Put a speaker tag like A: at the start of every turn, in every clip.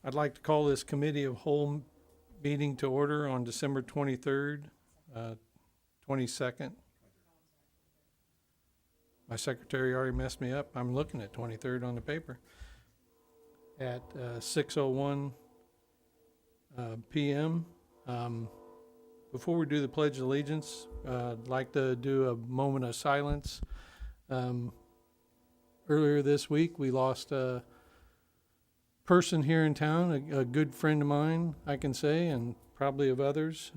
A: I'd like to call this committee of whole meeting to order on December 23rd, 22nd. My secretary already messed me up. I'm looking at 23rd on the paper. At 6:01 p.m. Before we do the Pledge of Allegiance, I'd like to do a moment of silence. Earlier this week, we lost a person here in town, a good friend of mine, I can say, and probably of others,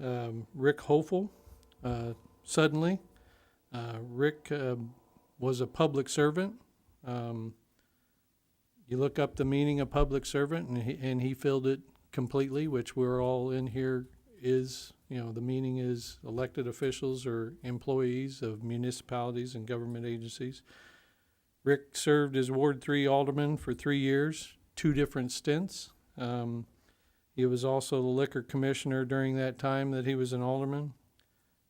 A: Rick Hofel. Suddenly, Rick was a public servant. You look up the meaning of public servant, and he filled it completely, which we're all in here is, the meaning is elected officials or employees of municipalities and government agencies. Rick served as Ward 3 alderman for 3 years, 2 different stints. He was also the liquor commissioner during that time that he was an alderman.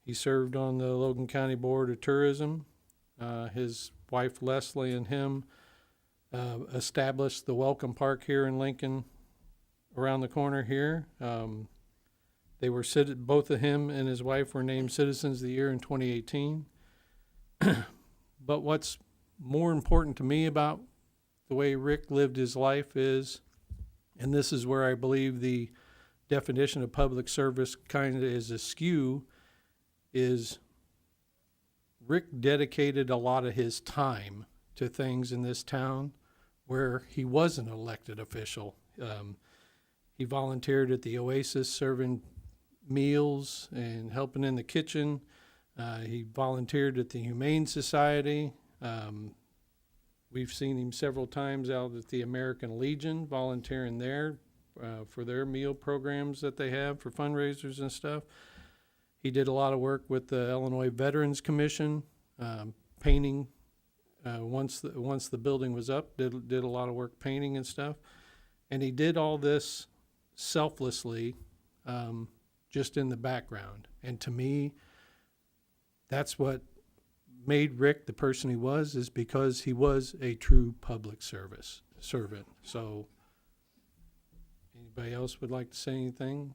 A: He served on the Logan County Board of Tourism. His wife Leslie and him established the Welcome Park here in Lincoln, around the corner here. They were both of him and his wife were named Citizens of the Year in 2018. But what's more important to me about the way Rick lived his life is, and this is where I believe the definition of public service kind of is askew, is Rick dedicated a lot of his time to things in this town where he was an elected official. He volunteered at the Oasis serving meals and helping in the kitchen. He volunteered at the Humane Society. We've seen him several times out at the American Legion volunteering there for their meal programs that they have for fundraisers and stuff. He did a lot of work with the Illinois Veterans Commission, painting. Once the building was up, did a lot of work painting and stuff. And he did all this selflessly, just in the background. And to me, that's what made Rick the person he was, is because he was a true public servant. So, anybody else would like to say anything?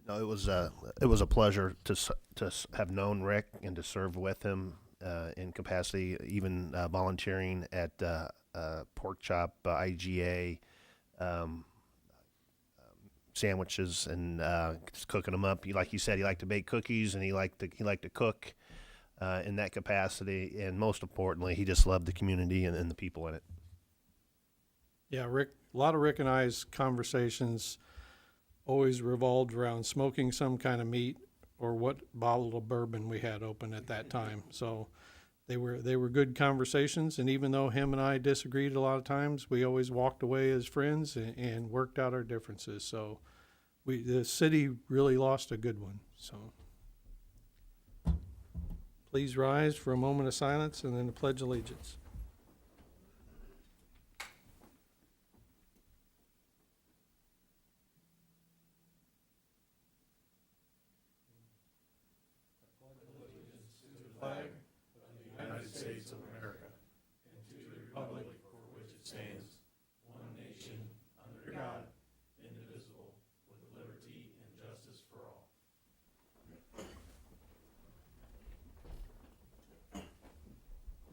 B: No, it was a pleasure to have known Rick and to serve with him in capacity, even volunteering at Pork Chop, IGA, sandwiches, and just cooking them up. Like you said, he liked to bake cookies, and he liked to cook in that capacity. And most importantly, he just loved the community and the people in it.
A: Yeah, Rick. A lot of Rick and I's conversations always revolved around smoking some kind of meat or what bottle of bourbon we had open at that time. So they were good conversations, and even though him and I disagreed a lot of times, we always walked away as friends and worked out our differences. So the city really lost a good one. So please rise for a moment of silence and then the Pledge of Allegiance.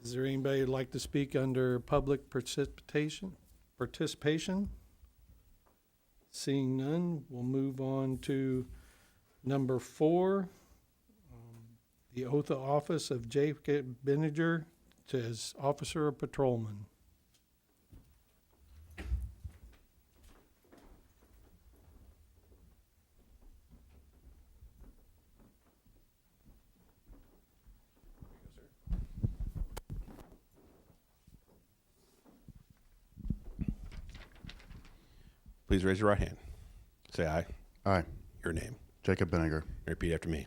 A: Is there anybody who'd like to speak under public participation? Seeing none, we'll move on to number 4, the oath of office of Jacob Benninger as officer or patrolman.
C: Please raise your right hand. Say aye.
D: Aye.
C: Your name.
D: Jacob Benninger.
C: Repeat after me.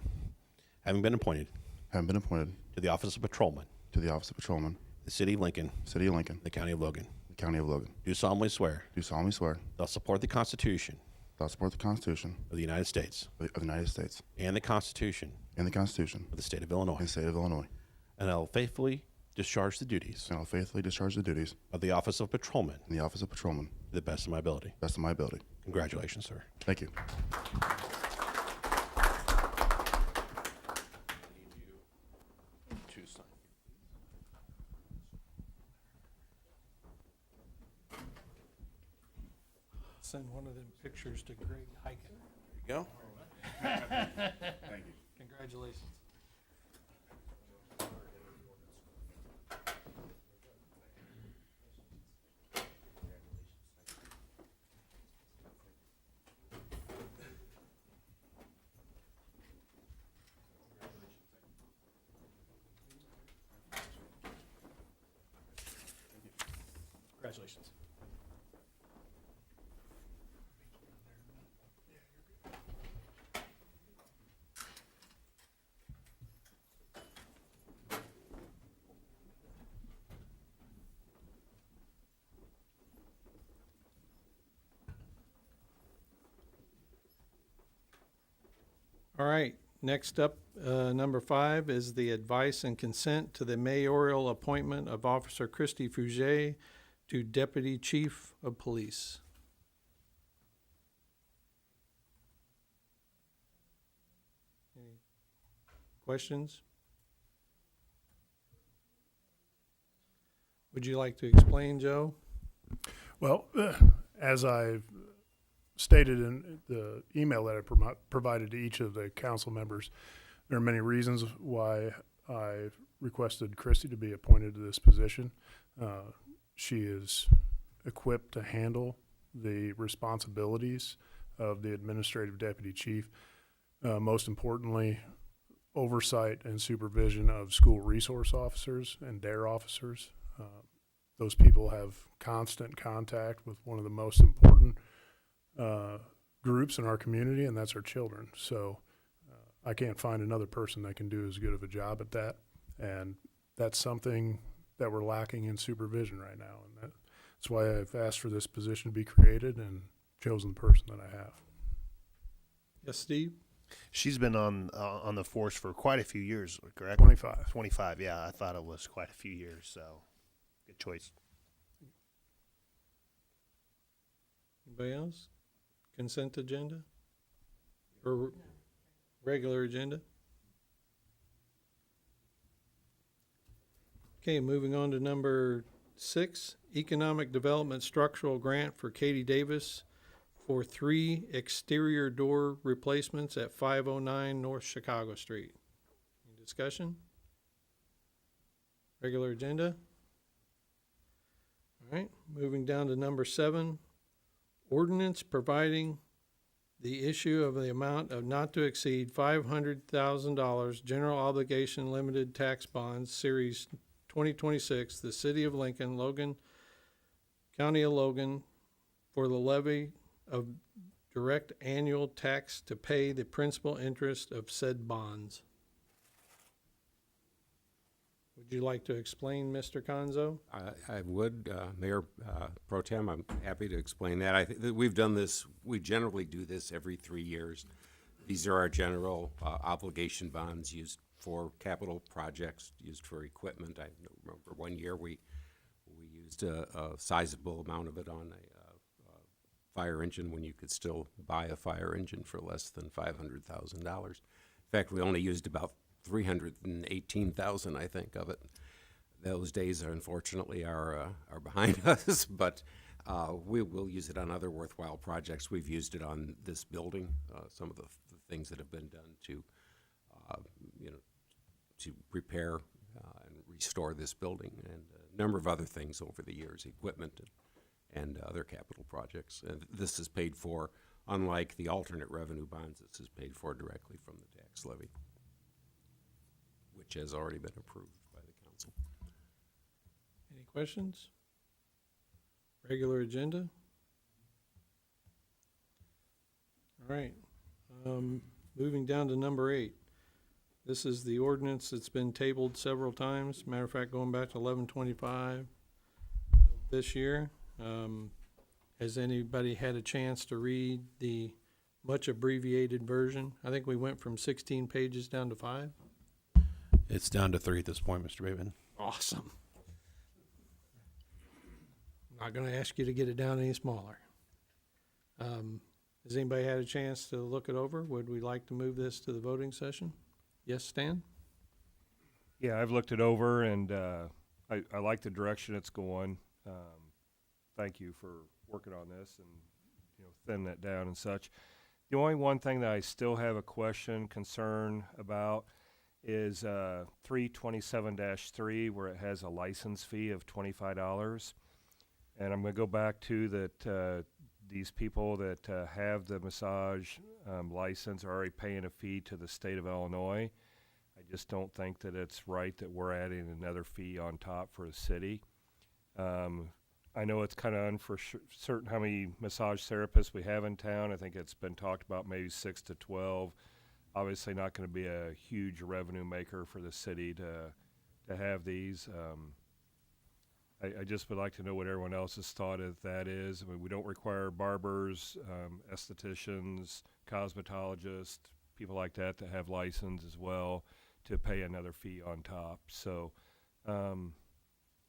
C: Having been appointed
D: Having been appointed
C: to the office of patrolman,
D: to the office of patrolman,
C: the city of Lincoln,
D: City of Lincoln,
C: the county of Logan,
D: the county of Logan,
C: do solemnly swear
D: do solemnly swear
C: that I'll support the Constitution
D: that I will support the Constitution
C: of the United States
D: of the United States
C: and the Constitution
D: and the Constitution
C: of the state of
D: of
C: Illinois,
D: the state of Illinois,
C: and I will faithfully discharge the duties
D: and I will faithfully discharge the duties
C: of the office of patrolman
D: in the office of patrolman
C: to the best of my ability.
D: best of my ability.
C: Congratulations, sir.
D: Thank you.
A: Send one of them pictures to Greg Hiken.
C: There you go.
D: Thank you.
A: Congratulations. Congratulations. All right, next up, number 5 is the advice and consent to the mayoral appointment of Officer Christy Fouget to Deputy Chief of Police. Any questions? Would you like to explain, Joe?
E: Well, as I've stated in the email that I provided to each of the council members, there are many reasons why I requested Christy to be appointed to this position. She is equipped to handle the responsibilities of the administrative deputy chief. Most importantly, oversight and supervision of school resource officers and DARE officers. Those people have constant contact with one of the most important groups in our community, and that's our children. So I can't find another person that can do as good of a job at that. And that's something that we're lacking in supervision right now. And that's why I've asked for this position to be created and chosen the person that I have.
A: Yes, Steve?
B: She's been on the force for quite a few years, correct?
E: 25.
B: 25, yeah. I thought it was quite a few years, so good choice.
A: Anybody else? Consent agenda? Or regular agenda? Okay, moving on to number 6, Economic Development Structural Grant for Katie Davis for 3 exterior door replacements at 509 North Chicago Street. Any discussion? Regular agenda? All right, moving down to number 7, ordinance providing the issue of the amount of not to exceed $500,000 general obligation limited tax bonds, Series 2026, the City of Lincoln, Logan, County of Logan, for the levy of direct annual tax to pay the principal interest of said bonds. Would you like to explain, Mr. Conzo?
F: I would, Mayor Pro Tem, I'm happy to explain that. I think that we've done this, we generally do this every 3 years. These are our general obligation bonds used for capital projects, used for equipment. I remember one year we used a sizable amount of it on a fire engine when you could still buy a fire engine for less than $500,000. In fact, we only used about $318,000, I think, of it. Those days, unfortunately, are behind us, but we will use it on other worthwhile projects. We've used it on this building, some of the things that have been done to, to repair and restore this building, and a number of other things over the years, equipment and other capital projects. And this is paid for, unlike the alternate revenue bonds, this is paid for directly from the tax levy, which has already been approved by the council.
A: Any questions? Regular agenda? All right. Moving down to number 8. This is the ordinance that's been tabled several times. Matter of fact, going back to 11/25 this year. Has anybody had a chance to read the much abbreviated version? I think we went from 16 pages down to 5.
C: It's down to 3 at this point, Mr. Bateman.
F: Oh,
A: Awesome. Not gonna ask you to get it down any smaller. Has anybody had a chance to look it over? Would we like to move this to the voting session? Yes, Stan?
G: Yeah, I've looked it over, and I like the direction it's going. Thank you for working on this and, thinning that down and such. The only one thing that I still have a concern about is 327-3, where it has a license fee of $25. And I'm going to go back to that these people that have the massage license are already paying a fee to the state of Illinois. I just don't think that it's right that we're adding another fee on top for the city. I know it's kind of certain how many massage therapists we have in town. I think it's been talked about maybe 6 to 12. Obviously not going to be a huge revenue maker for the city to have these. I just would like to know what everyone else's thought of that is. I mean, we don't require barbers, estheticians, cosmetologists, people like that to have license as well to pay another fee on top. So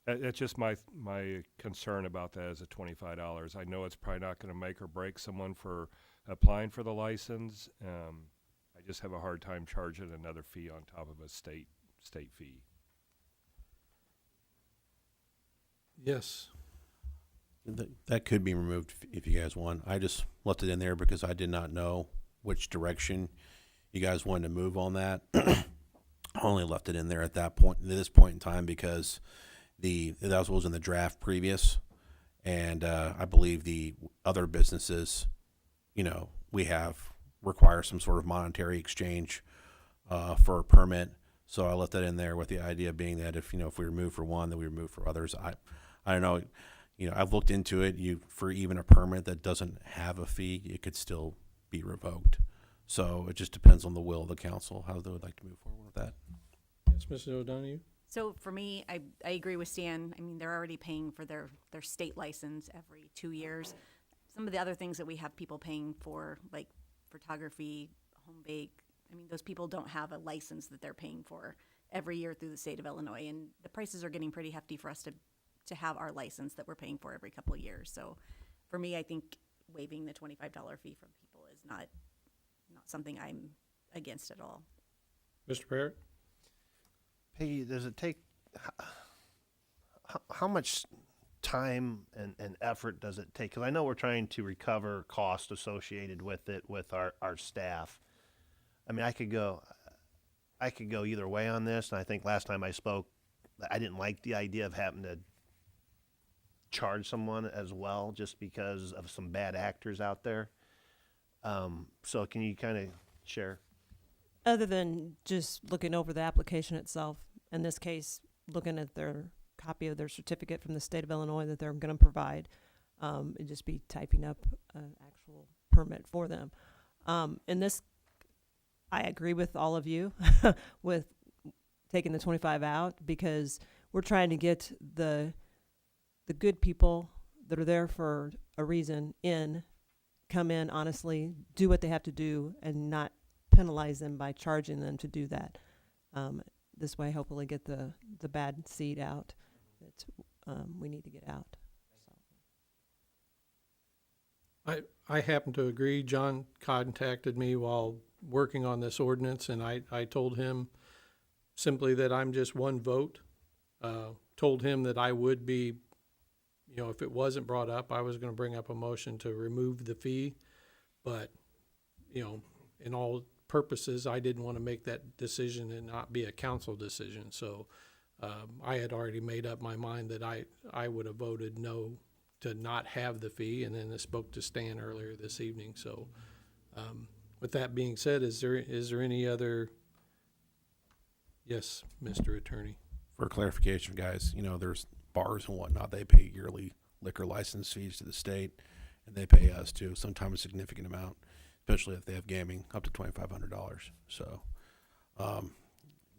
G: that's just my concern about that is the $25. I know it's probably not going to make or break someone for applying for the license. I just have a hard time charging another fee on top of a state fee.
A: Yes.
C: That could be removed if you guys want. I just left it in there because I did not know which direction you guys wanted to move on that. I only left it in there at this point in time, because that was what was in the draft previous, and I believe the other businesses, we require some sort of monetary exchange for a permit. So I left that in there with the idea being that if we remove for one, then we remove for others. I don't know. I've looked into it. For even a permit that doesn't have a fee, it could still be revoked. So it just depends on the will of the council, how they would like to move forward with that.
A: Yes, Mrs. O'Donoghue?
H: So for me, I agree with Stan. I mean, they're already paying for their state license every 2 years. Some of the other things that we have people paying for, like photography, home bake, I mean, those people don't have a license that they're paying for every year through the state of Illinois. And the prices are getting pretty hefty for us to have our license that we're paying for every couple of years. So for me, I think waiving the $25 fee from people is not something I'm against at all.
A: Mr. Parrott?
B: Peggy, does it take, how much time and effort does it take? Because I know we're trying to recover costs associated with it with our staff. I mean, I could go either way on this, and I think last time I spoke, I didn't like the idea of having to charge someone as well just because of some bad actors out there. So can you kind of share?
I: Other than just looking over the application itself, in this case, looking at their copy of their certificate from the state of Illinois that they're going to provide, it'd just be typing up an actual permit for them. In this, I agree with all of you with taking the 25 out, because we're trying to get the good people that are there for a reason come in honestly, do what they have to do, and not penalize them by charging them to do that. This way, hopefully get the bad seed out that we need to get out.
A: I happen to agree. John contacted me while working on this ordinance, and I told him simply that I'm just one vote. Told him that I would be, if it wasn't brought up, I was going to bring up a motion to remove the fee. But, in all purposes, I didn't want to make that decision and not be a council decision. So I had already made up my mind that I would have voted no to not have the fee, and then I spoke to Stan earlier this evening. So with that being said, is there any other? Yes, Mr. Attorney.
C: For clarification, guys, there's bars and whatnot. They pay yearly liquor license fees to the state, and they pay us too, sometimes a significant amount, especially if they have gaming, up to $2,500. So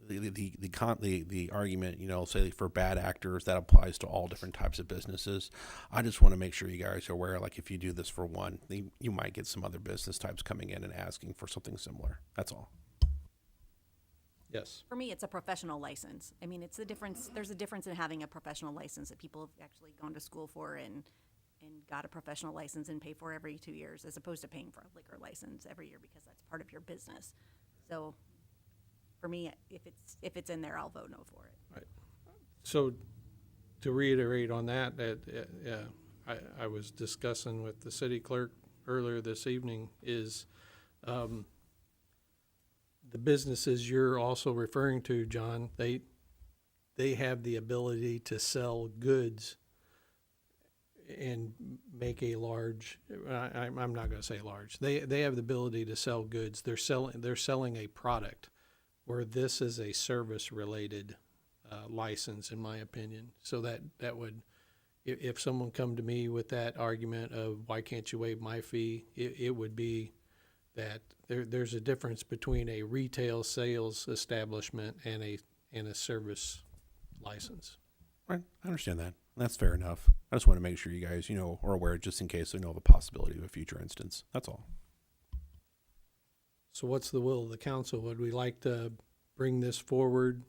C: the argument, say for bad actors, that applies to all different types of businesses. I just want to make sure you guys are aware, like if you do this for one, you might get some other business types coming in and asking for something similar. That's all.
A: Yes.
H: For me, it's a professional license. I mean, it's the difference, there's a difference in having a professional license that people have actually gone to school for and got a professional license and pay for every 2 years, as opposed to paying for a liquor license every year because that's part of your business. So for me, if it's in there, I'll vote no for it.
A: So to reiterate on that, I was discussing with the city clerk earlier this evening is the businesses you're also referring to, John, they have the ability to sell goods and make a large, I'm not going to say large. They have the ability to sell goods. They're selling a product, where this is a service related license, in my opinion. So that would, if someone come to me with that argument of why can't you waive my fee, it would be that there's a difference between a retail sales establishment and a service license.
C: Right, I understand that. That's fair enough. I just want to make sure you guys, are aware, just in case they know of a possibility of a future instance. That's all.
A: So what's the will of the council? Would we like to bring this forward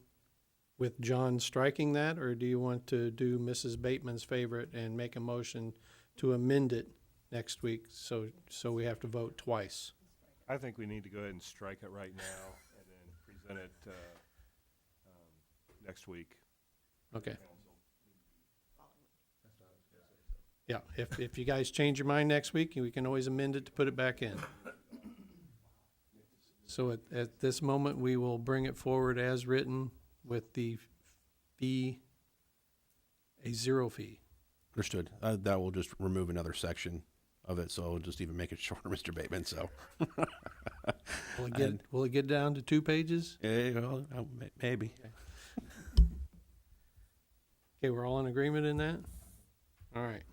A: with John striking that, or do you want to do Mrs. Bateman's favorite and make a motion to amend it next week, so we have to vote twice?
G: I think we need to go ahead and strike it right now and then present it next week.
A: Okay. Yeah, if you guys change your mind next week, we can always amend it to put it back in. So at this moment, we will bring it forward as written with the fee, a zero fee.
C: Understood. That will just remove another section of it, so it'll just even make it shorter, Mr. Bateman, so.
A: Will it get down to 2 pages?
C: Well, maybe.
A: Okay, we're all in agreement in that? All right.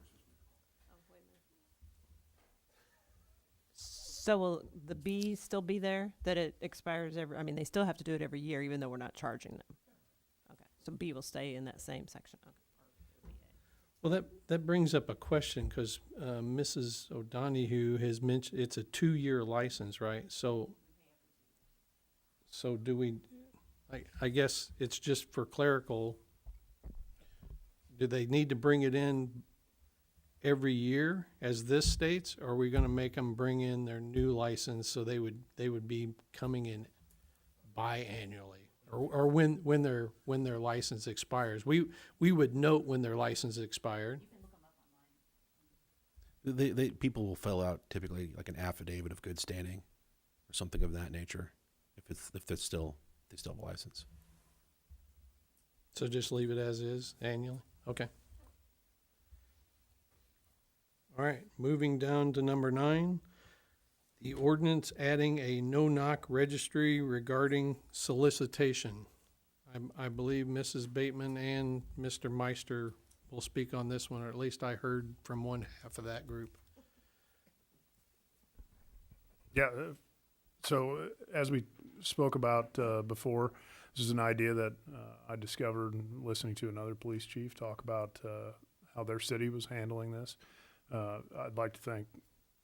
I: So will the B still be there, that it expires they still have to do it every year, even though we're not charging them? Okay, so B will stay in that same section. Okay.
A: Well, that brings up a question, because Mrs. O'Donohue has mentioned it's a 2-year license, right? So do we, I guess it's just for clerical, do they need to bring it in every year as this states, or are we going to make them bring in their new license so they would be coming in biannually? Or when their license expires, we would note when their license expired.
C: People will fill out typically like an affidavit of good standing or something of that nature, if they still have a license.
A: So just leave it as is annually. Okay. All right. Moving down to number 9. The ordinance adding a no-knock registry regarding solicitation. I believe Mrs. Bateman and Mr. Meister will speak on this one, or at least I heard from one half of that group.
E: Yeah, so as we spoke about before, this is an idea that I discovered listening to another police chief talk about how their city was handling this. I'd like to thank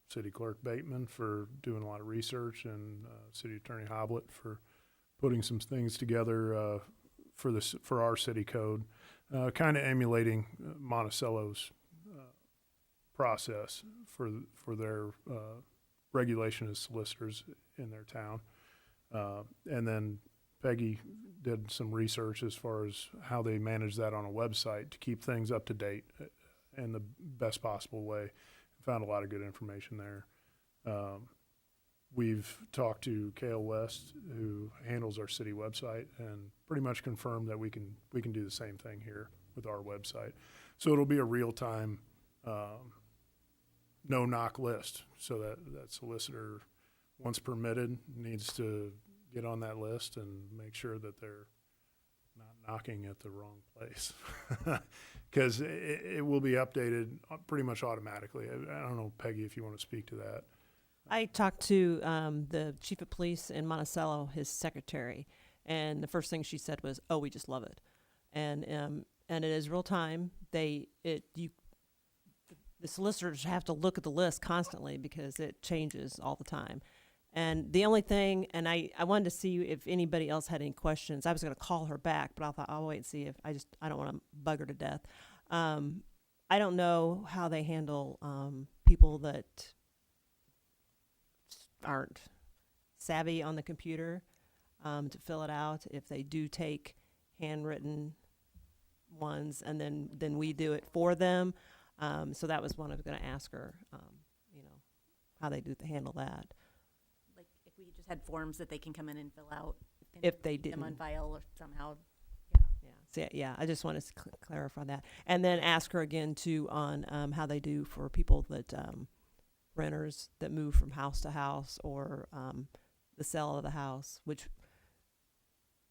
E: City Clerk Bateman for doing a lot of research, and City Attorney Hoblet for putting some things together for our city code, kind of emulating Monticello's process for their regulation as solicitors in their town. And then Peggy did some research as far as how they manage that on a website to keep things up to date in the best possible way. Found a lot of good information there. We've talked to Kale West, who handles our city website, and pretty much confirmed that we can do the same thing here with our website. So it'll be a real-time no-knock list, so that solicitor, once permitted, needs to get on that list and make sure that they're not knocking at the wrong place. Because it will be updated pretty much automatically. I don't know, Peggy, if you want to speak to that.
I: I talked to the chief of police in Monticello, his secretary, and the first thing she said was, "Oh, we just love it," and it is real time. The solicitors have to look at the list constantly because it changes all the time, And the only thing, and I wanted to see if anybody else had any questions. I was going to call her back, but I thought I'll wait and see if I don't want to bug her to death. I don't know how they handle people that aren't savvy on the computer to fill it out. If they do take handwritten ones, and then we do it for them. So that was one I was going to ask her. How they handle that.
H: Like if we just had forms that they can come in and fill out.
I: If they
H: keep them on
I: didn't.
H: file or somehow.
I: Yeah, I just wanted to clarify that. And then ask her again, too, on how they do for people that, renters that move from house to house, or the sale of the house, which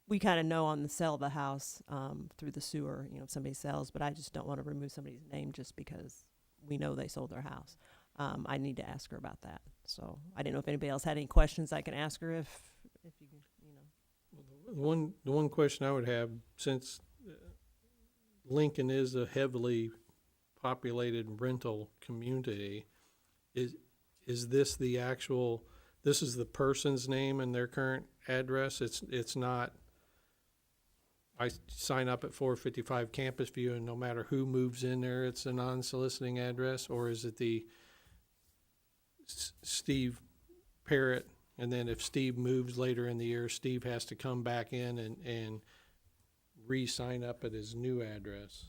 I: we kind of know on the sale of the house through the sewer, if somebody sells, but I just don't want to remove somebody's name just because we know they sold their house. I need to ask her about that. So I didn't know if anybody else had any questions I can ask her if you
A: The one question I would have, since Lincoln is a heavily populated rental community, is this the actual, this is the person's name and their current address? It's not, I sign up at 455 Campus View and no matter who moves in there, it's a non-soliciting address? Or is it the Steve Parrott, and then if Steve moves later in the year, Steve has to come back in and re-sign up at his new address?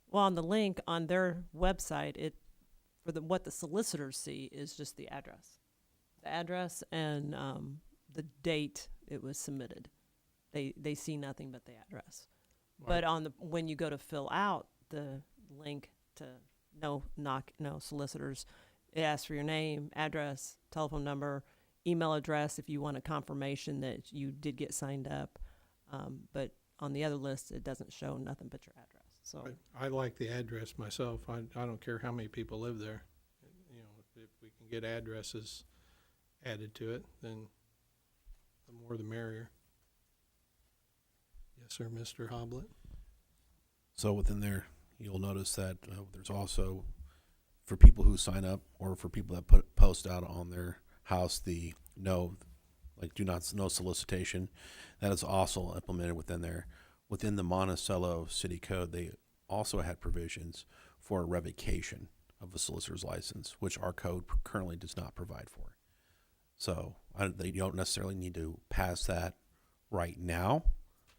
I: Well, on the link on their website, what the solicitors see is just the address and the date it was submitted. They see nothing but the address.
A: Right.
I: But when you go to fill out the link to no solicitors, it asks for your name, address, telephone number, email address if you want a confirmation that you did get signed up. But on the other list, it doesn't show nothing but your address. So
A: I like the address myself. I don't care how many people live there. If we can get addresses added to it, then the more the merrier. Yes, sir, Mr. Hoblet.
C: So within there, you'll notice that there's also, for people who sign up or for people that post out on their house, no solicitation, that is also implemented within there. Within the Monticello City Code, they also had provisions for a revocation of a solicitor's license, which our code currently does not provide for. So they don't necessarily need to pass that right now.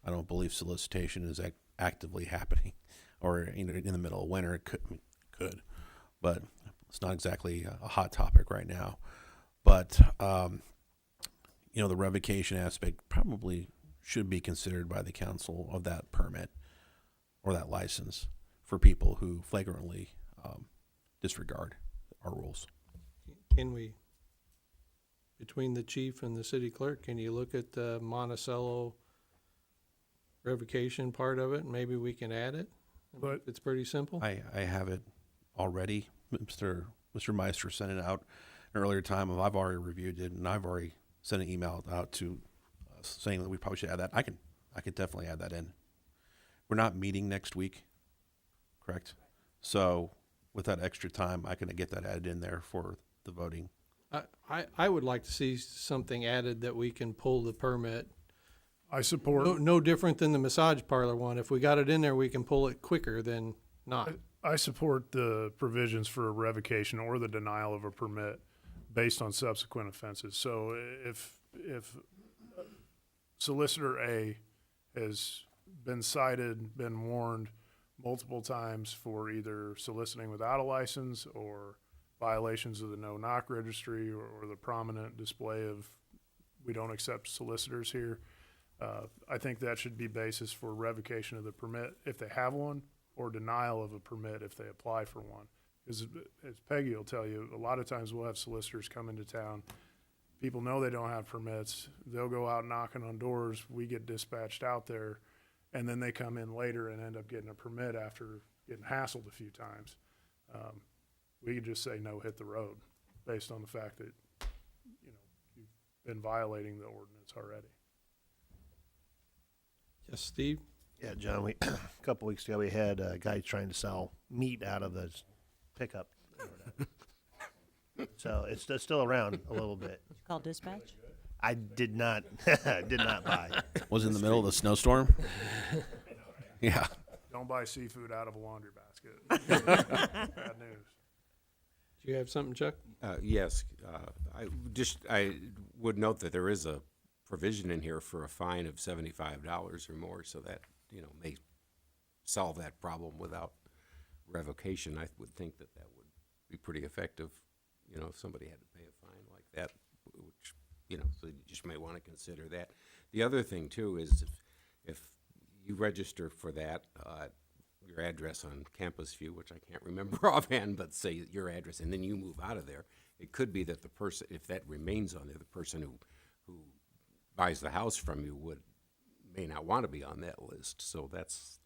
C: I don't believe solicitation is actively happening, or in the middle of winter it could, but it's not exactly a hot topic right now. But the revocation aspect probably should be considered by the council of that permit or that license for people who flagrantly disregard our rules.
A: Can we, between the chief and the city clerk, can you look at the Monticello revocation part of it? Maybe we can add it.
E: But
A: It's pretty simple.
C: I have it already. Mr. Meister sent it out an earlier time. I've already reviewed it, and I've already sent an email out to saying that we probably should add that. I could definitely add that in. We're not meeting next week, correct? So with that extra time, I can get that added in there for the voting.
A: I would like to see something added that we can pull the permit.
E: I support.
A: No different than the massage parlor one. If we got it in there, we can pull it quicker than not.
E: I support the provisions for a revocation or the denial of a permit based on subsequent offenses. So if solicitor A has been cited, been warned multiple times for either soliciting without a license or violations of the no-knock registry or the prominent display of we don't accept solicitors here, I think that should be basis for revocation of the permit if they have one, or denial of a permit if they apply for one. Because as Peggy will tell you, a lot of times we'll have solicitors come into town. People know they don't have permits. They'll go out knocking on doors. We get dispatched out there, and then they come in later and end up getting a permit after getting hassled a few times. We could just say no, hit the road, based on the fact that you've been violating the ordinance already.
A: Yes, Steve?
B: Yeah, John, a couple weeks ago, we had a guy trying to sell meat out of the pickup. So it's still around a little bit.
I: Call dispatch?
B: I did not did not buy.
C: Was it in the middle of the snowstorm? Yeah.
E: Don't buy seafood out of a laundry basket. Bad news.
A: Do you have something, Chuck?
F: Yes, I would note that there is a provision in here for a fine of $75 or more, so that, may solve that problem without revocation. I would think that that would be pretty effective, if somebody had to pay a fine like that, which, so you just may want to consider that. The other thing too is if you register for that, your address on Campus View, which I can't remember offhand, but say your address, and then you move out of there, it could be that the person, if that remains on there, the person who buys the house from you may not want to be on that list. So that's,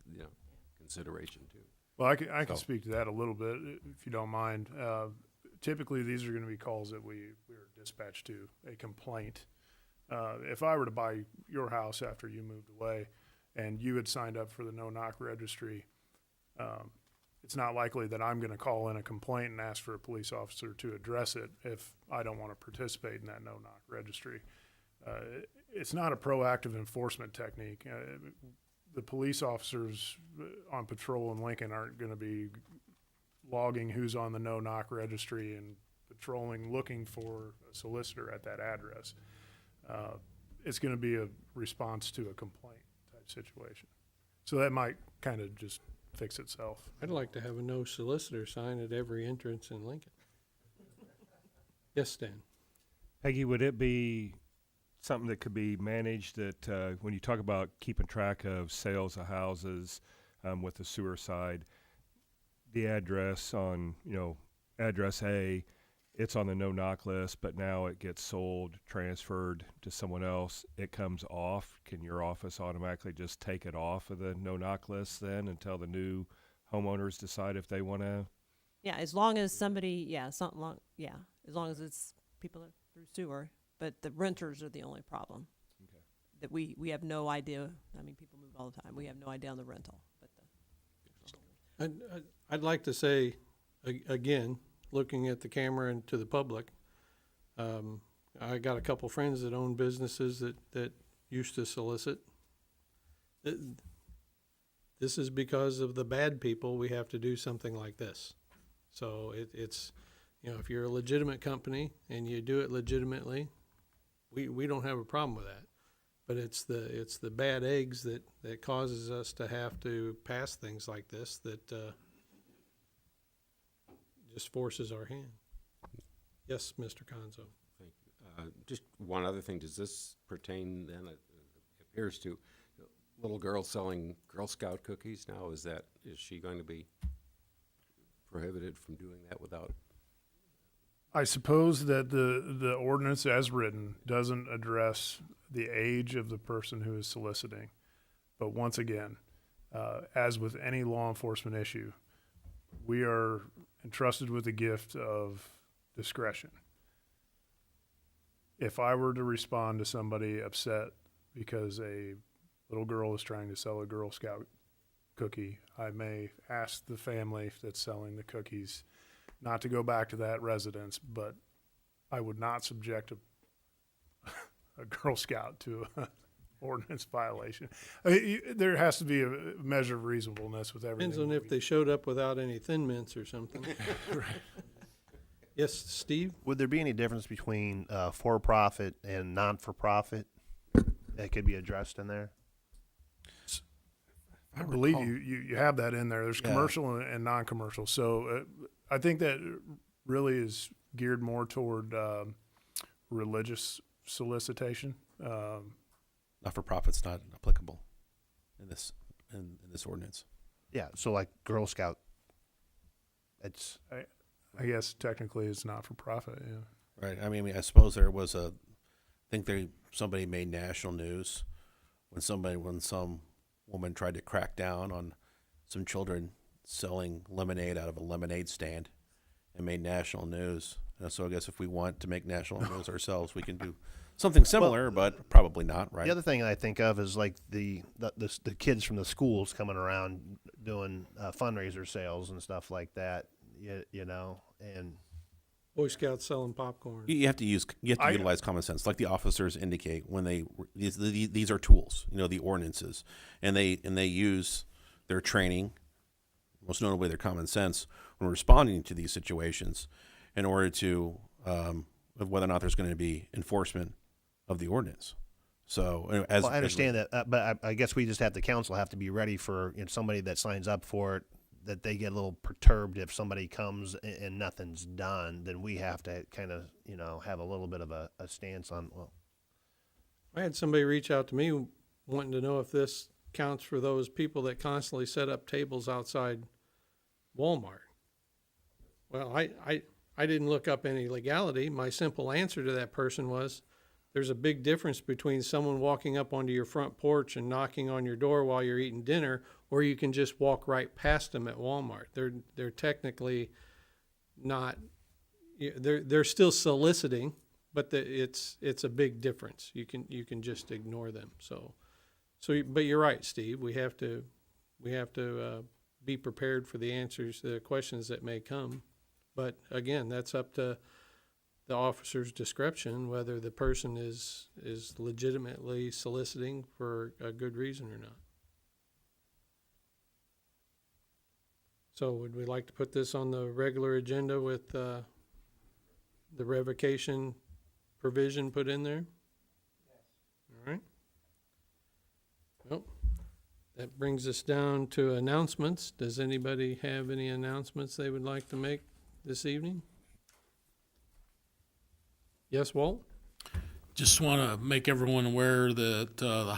F: consideration too.
E: Well, I can
F: So-
E: speak to that a little bit, if you don't mind. Typically, these are going to be calls that we are dispatched to, a complaint. If I were to buy your house after you moved away and you had signed up for the no-knock registry, it's not likely that I'm going to call in a complaint and ask for a police officer to address it if I don't want to participate in that no-knock registry. It's not a proactive enforcement technique. The police officers on patrol in Lincoln aren't going to be logging who's on the no-knock registry and patrolling looking for a solicitor at that address. It's going to be a response to a complaint type situation. So that might kind of just fix itself.
A: I'd like to have a no solicitor sign at every entrance in Lincoln. Yes, Stan?
G: Peggy, would it be something that could be managed that when you talk about keeping track of sales of houses with the sewer side, the address on, address A, it's on the no-knock list, but now it gets sold, transferred to someone else, it comes off. Can your office automatically just take it off of the no-knock list then until the new homeowners decide if they want to?
I: Yeah, as long as somebody, as long as it's people through sewer, but the renters are the only problem.
G: Okay.
I: That we have no idea. I mean, people move all the time. We have no idea on the rental, but
A: I'd like to say, again, looking at the camera and to the public, I got a couple friends that own businesses that used to solicit. This is because of the bad people, we have to do something like this. So it's, if you're a legitimate company and you do it legitimately, we don't have a problem with that. But it's the bad eggs that causes us to have to pass things like this that just forces our hand. Yes, Mr. Conzo.
F: Thank you. Just one other thing, does this pertain then, it appears to, little girl selling Girl Scout cookies now, is she going to be prohibited from doing that without?
E: I suppose that the ordinance as written doesn't address the age of the person who is soliciting. But once again, as with any law enforcement issue, we are entrusted with the gift of discretion. If I were to respond to somebody upset because a little girl is trying to sell a Girl Scout cookie, I may ask the family that's selling the cookies not to go back to that residence, but I would not subject a Girl Scout to an ordinance violation. I mean, there has to be a measure of reasonableness with everything.
A: Depends on if they showed up without any Thin Mints or something. Yes, Steve?
B: Would there be any difference between for-profit and non-for-profit that could be addressed in there?
E: I believe you have that in there. There's commercial and non-commercial. So I think that really is geared more toward religious solicitation.
C: Not for profit's not applicable in this ordinance.
B: Yeah, so like Girl Scout, it's
E: I guess technically it's not for profit. Yeah.
C: Right. I mean, I suppose there was somebody made national news when some woman tried to crack down on some children selling lemonade out of a lemonade stand and made national news. So I guess if we want to make national news ourselves, we can do something similar, but probably not, right?
B: the other thing I think of is like the kids from the schools coming around doing fundraiser sales and stuff like that. And
A: Boy Scouts selling popcorn.
C: You have to
E: I-
C: utilize common sense, like the officers indicate when these are tools, the ordinances, and they use their training, most notably their common sense, when responding to these situations, in order to of whether or not there's going to be enforcement of the ordinance. So as
B: Well, I understand that, but I guess we just have, the council have to be ready for, somebody that signs up for it, that they get a little perturbed if somebody comes and nothing's done, then we have to kind of, have a little bit of a stance on, well,
A: I had somebody reach out to me wanting to know if this counts for those people that constantly set up tables outside Walmart. Well, I didn't look up any legality. My simple answer to that person was, there's a big difference between someone walking up onto your front porch and knocking on your door while you're eating dinner, or you can just walk right past them at Walmart. They're technically not, they're still soliciting, but it's a big difference. You can just ignore them. But you're right, Steve. We have to be prepared for the answers to the questions that may come. But again, that's up to the officer's discretion whether the person is legitimately soliciting for a good reason or not. So would we like to put this on the regular agenda with the revocation provision put in there? All right. Well, that brings us down to announcements. Does anybody have any announcements they would like to make this evening? Yes, Walt?
J: Just want to make everyone aware that the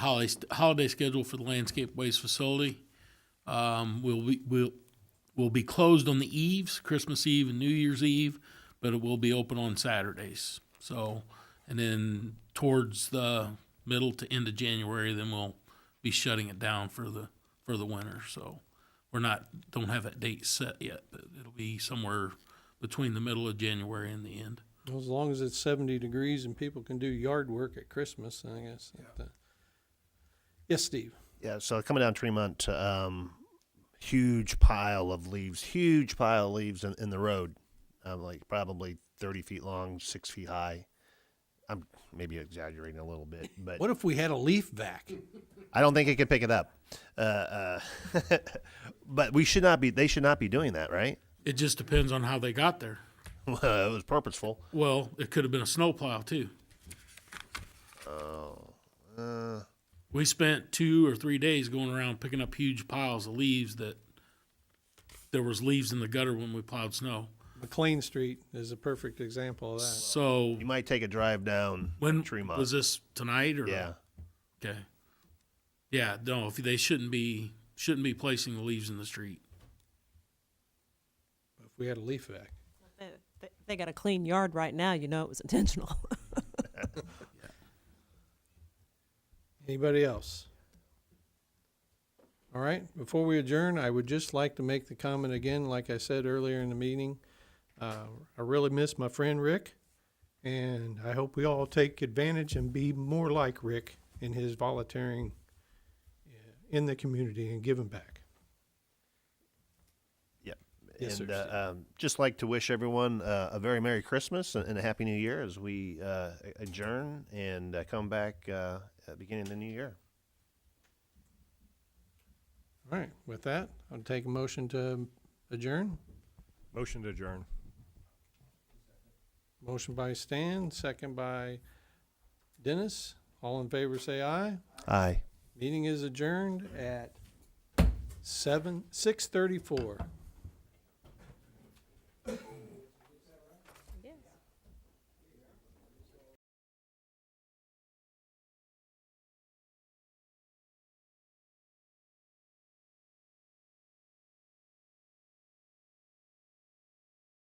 J: holiday schedule for the landscape waste facility will be closed on the eves, Christmas Eve and New Year's Eve, but it will be open on Saturdays. So, and then towards the middle to end of January, then we'll be shutting it down for the winter. So don't have that date set yet, but it'll be somewhere between the middle of January and the end.
A: Well, as long as it's 70 degrees and people can do yard work at Christmas, I guess. Yes, Steve?
B: yeah, so coming down Tremont, huge pile of leaves in the road, like probably 30 feet long, 6 feet high. I'm maybe exaggerating a little bit, but
A: What if we had a leaf vac?
B: I don't think it could pick it up. But they should not be doing that, right?
J: It just depends on how they got there.
B: It was purposeful.
J: Well, it could have been a snowplow too. We spent 2 or 3 days going around picking up huge piles of leaves that there was leaves in the gutter when we plowed snow.
A: McLean Street is a perfect example of that.
J: So
B: You might take a drive down
J: when
B: Tremont.
J: was this tonight or?
B: Yeah.
J: Okay. Yeah, no, if they shouldn't be placing the leaves in the street.
A: If we had a leaf vac.
I: They got a clean yard right now, it was intentional.
A: Anybody else? All right, before we adjourn, I would just like to make the comment again, like I said earlier in the meeting. I really miss my friend Rick, and I hope we all take advantage and be more like Rick in his volunteering in the community and giving back.
B: Yep.
A: Yes,
B: And
A: sir,
B: just like to wish everyone a very Merry Christmas and a Happy New Year as we adjourn and come back at the beginning of the new year.
A: All right, with that, I'll take a motion to adjourn.
G: Motion to adjourn.
A: Motion by Stan, second by Dennis. All in favor, say aye.
B: Aye.
A: Meeting is adjourned at 6:34.